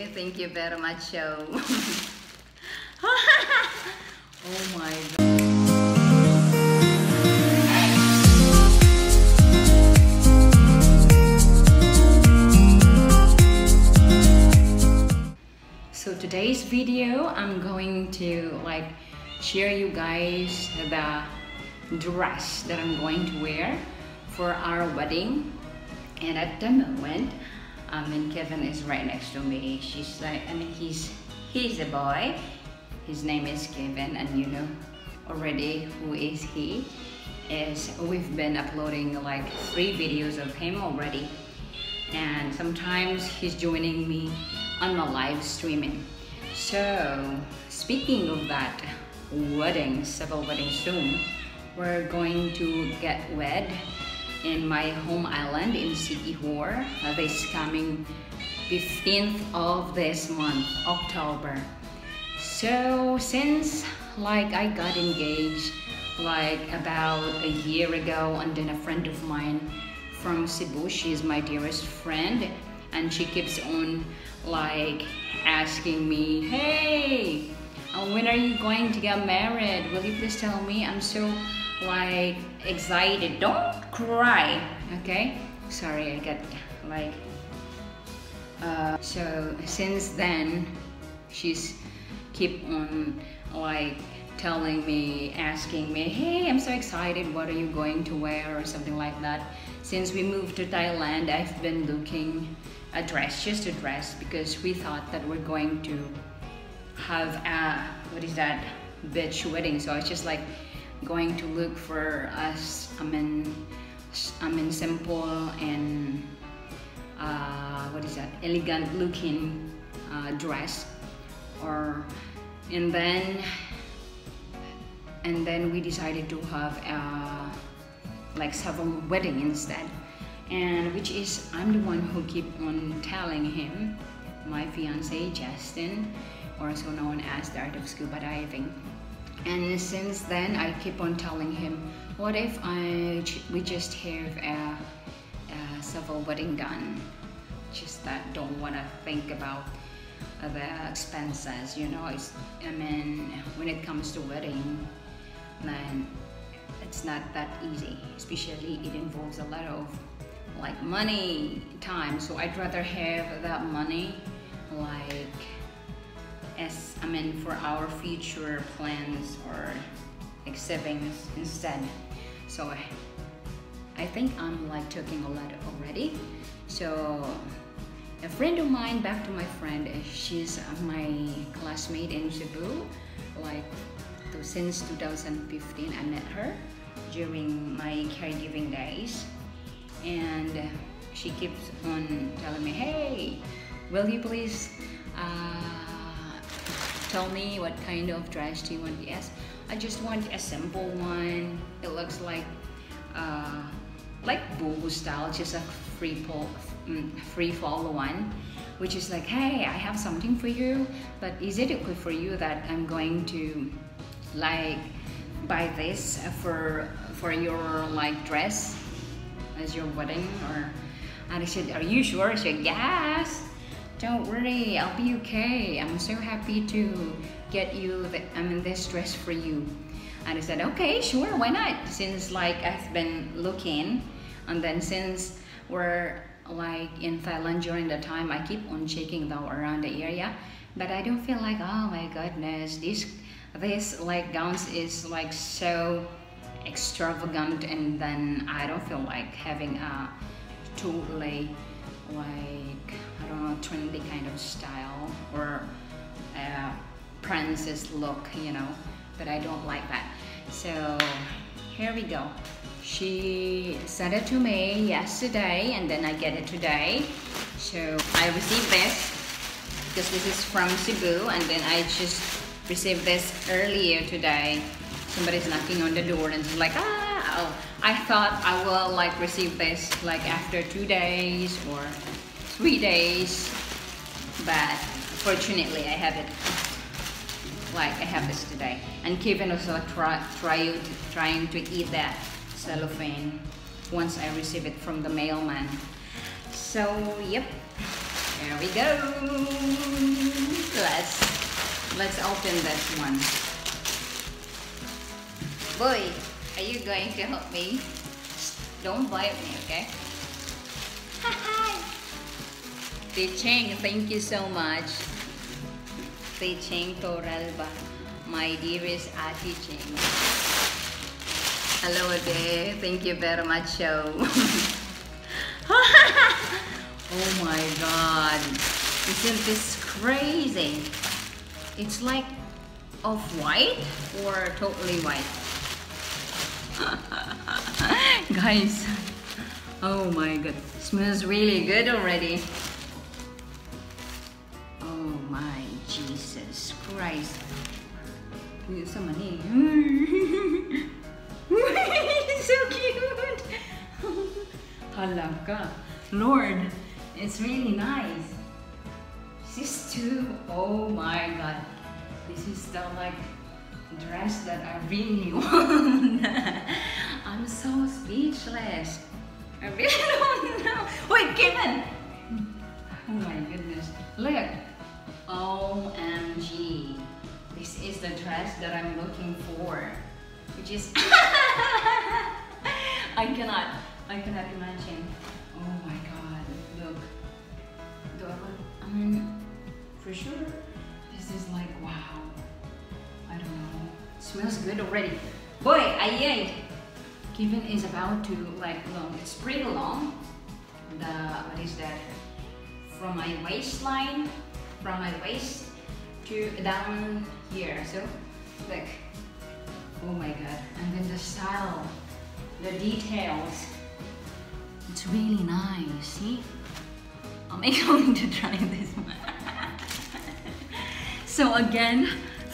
Okay, thank you very much. So, oh my God. So today's video, I'm going to like share you guys the dress that I'm going to wear for our wedding. And at the moment, and Kevin is right next to me. She's like, he's a boy. His name is Kevin, and you know already who is he. We've been uploading like 3 videos of him already, and sometimes he's joining me on my live streaming. So speaking of that, several weddings soon. We're going to get wed in my home island in Siquijor this coming 15th of this month, October. So since like I got engaged like about a year ago, and then a friend of mine from Cebu, she's my dearest friend, and she keeps on like asking me, hey, when are you going to get married? Will you please tell me? I'm so like excited. Don't cry, okay? Sorry, I get like so since then she's keep on like telling me, asking me, hey, I'm so excited, what are you going to wear, or something like that. Since we moved to Thailand, I've been looking a dress, just a dress, because we thought that we're going to have a beach wedding. So I was just like going to look for us, simple and elegant looking dress, and then we decided to have like several wedding instead, and which is I'm the one who keep on telling him, my fiance Justin, also known as the art of scuba diving. And since then I keep on telling him, what if we just have a several wedding done, just that don't want to think about the expenses, you know. When it comes to wedding, then it's not that easy, especially it involves a lot of like money, time. So I'd rather have that money like for our future plans or like savings instead. So I think I'm like talking a lot already. So a friend of mine, back to my friend, she's my classmate in Cebu. Like since 2015, I met her during my caregiving days, and she keeps on telling me, hey, will you please tell me what kind of dress do you want? Yes, I just want a simple one. It looks like boo style, just a free fall one, which is like, hey, I have something for you, but is it okay for you that I'm going to like buy this for your like dress as your wedding? And I said, are you sure? She said, yes, don't worry, I'll be okay. I'm so happy to get you this dress for you. And I said, okay, sure, why not? Since like I've been looking, and then since we're like in Thailand during the time, I keep on checking though around the area, but I don't feel like, oh my goodness, this like gowns is like so extravagant, and then I don't feel like having a totally like, I don't know, trendy kind of style or princess look, you know, but I don't like that. So here we go. She sent it to me yesterday, and then I get it today. So I received this because this is from Cebu, and then I just received this earlier today. Somebody's knocking on the door, and it's like, I thought I will like receive this like after 2 days or 3 days, but fortunately I have it. Like I have this today, and Kevin also trying to eat that cellophane once I receive it from the mailman. So yep, There we go. Let's open this one. Boy, are you going to help me? Don't bite me, okay? Hi. Cheng, thank you so much. Cheng Toralba, my dearest Ate Cheng. Hello there, thank you very much. So. Oh my God, isn't this crazy? It's like off-white or totally white. Guys, oh my God, smells really good already. Oh my Jesus Christ. So cute. Halaka. Lord, it's really nice. This is too, oh my God. This is the like dress that I really want. I'm so speechless. I really don't know. Wait, Kevin! Oh my goodness. Look. OMG. This is the dress that I'm looking for. Which is I cannot imagine. Oh my God. Look. I mean, for sure, this is like, wow. I don't know. Smells good already. Boy, I ate. Kevin is about to like long. It's pretty long. What is that? From my waistline, from my waist to down here. So, look. Oh my God. And then the style, the details. It's really nice. See? I'm going to try this one. So again,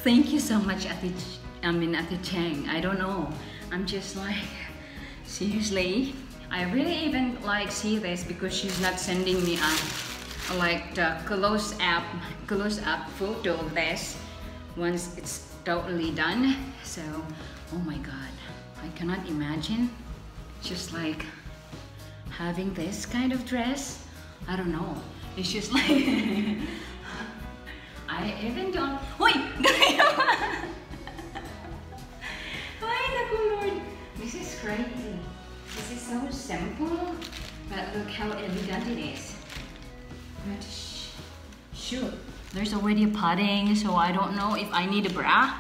thank you so much, Ate Cheng. I don't know. I'm just like, seriously, I really even like see this because she's not sending me like the close up photo of this once it's totally done. So, oh my God, I cannot imagine just like having this kind of dress. I don't know. It's just like I even don't. Wait, Lord, this is crazy. This is so simple, but look how elegant it is. But shoot, there's already a padding, so I don't know if I need a bra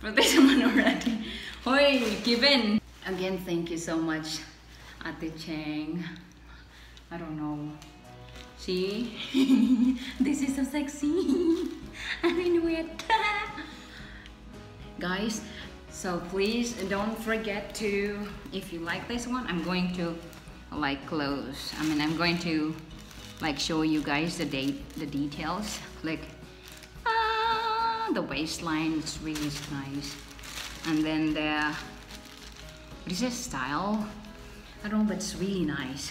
for this one already. Oi, Kevin. Again, thank you so much, Ate Cheng. I don't know. See? This is so sexy. I'm in it. Guys, so please don't forget to, if you like this one, I'm going to like close. I'm going to like show you guys the details. Like the waistline is really nice. And then this is style. I don't know, but it's really nice.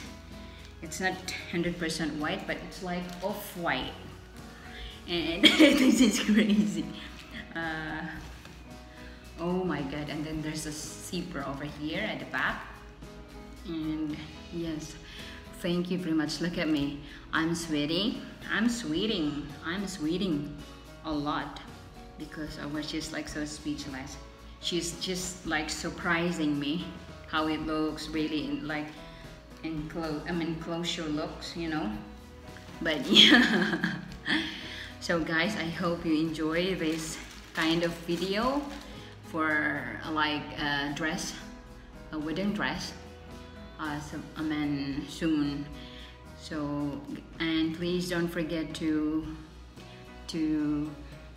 It's not 100% white, but it's like off-white. And this is crazy. Oh my God, and then there's a zipper over here at the back. And yes, thank you very much. Look at me. I'm sweating a lot because I was just like so speechless. She's just like surprising me how it looks really like closer looks, you know. But yeah. So guys, I hope you enjoy this kind of video for like a dress, a wedding dress. Soon. So, and please don't forget to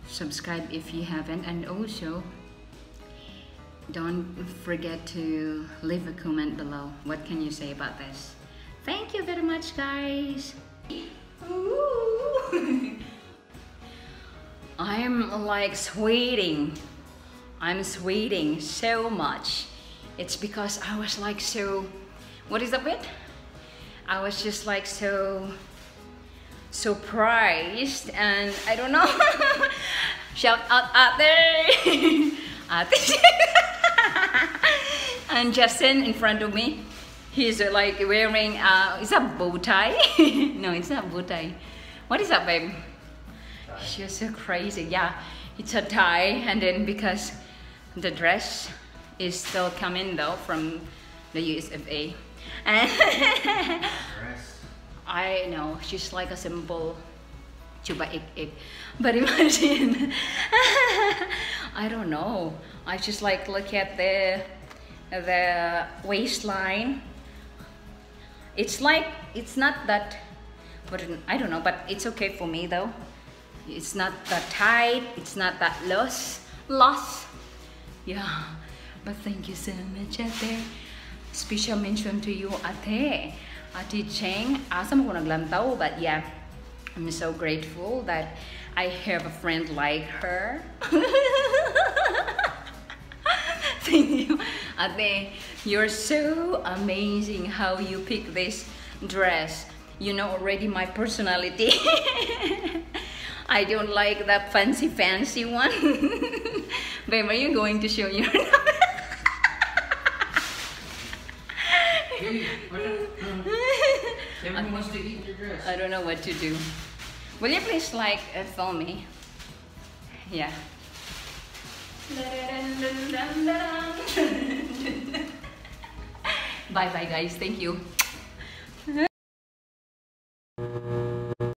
subscribe if you haven't, and also don't forget to leave a comment below. What can you say about this? Thank you very much, guys. I'm like sweating. I'm sweating so much. It's because I was like so, what is that bit? I was just like so surprised, and I don't know. Shout out out there. And Justin in front of me, he's like wearing is that bow tie? No, it's not bow tie. What is that, babe? She's so crazy. Yeah, it's a tie, and then because the dress is still coming though from the US of A. And I know, she's like a simple chuba ik. But imagine, I don't know. I just like look at the waistline. It's like, it's not that, but I don't know, but it's okay for me though. It's not that tight, it's not that loose. Yeah, but thank you so much, Ate. Special mention to you, Ate. Ate Cheng, asa mo ko naglantaw, but yeah, I'm so grateful that I have a friend like her. Thank you, Ate. You're so amazing how you pick this dress. You know already my personality. I don't like that fancy one. Babe, are you going to show your Everyone wants to eat your dress. I don't know what to do. Will you please like film me? Yeah. Bye bye guys, thank you.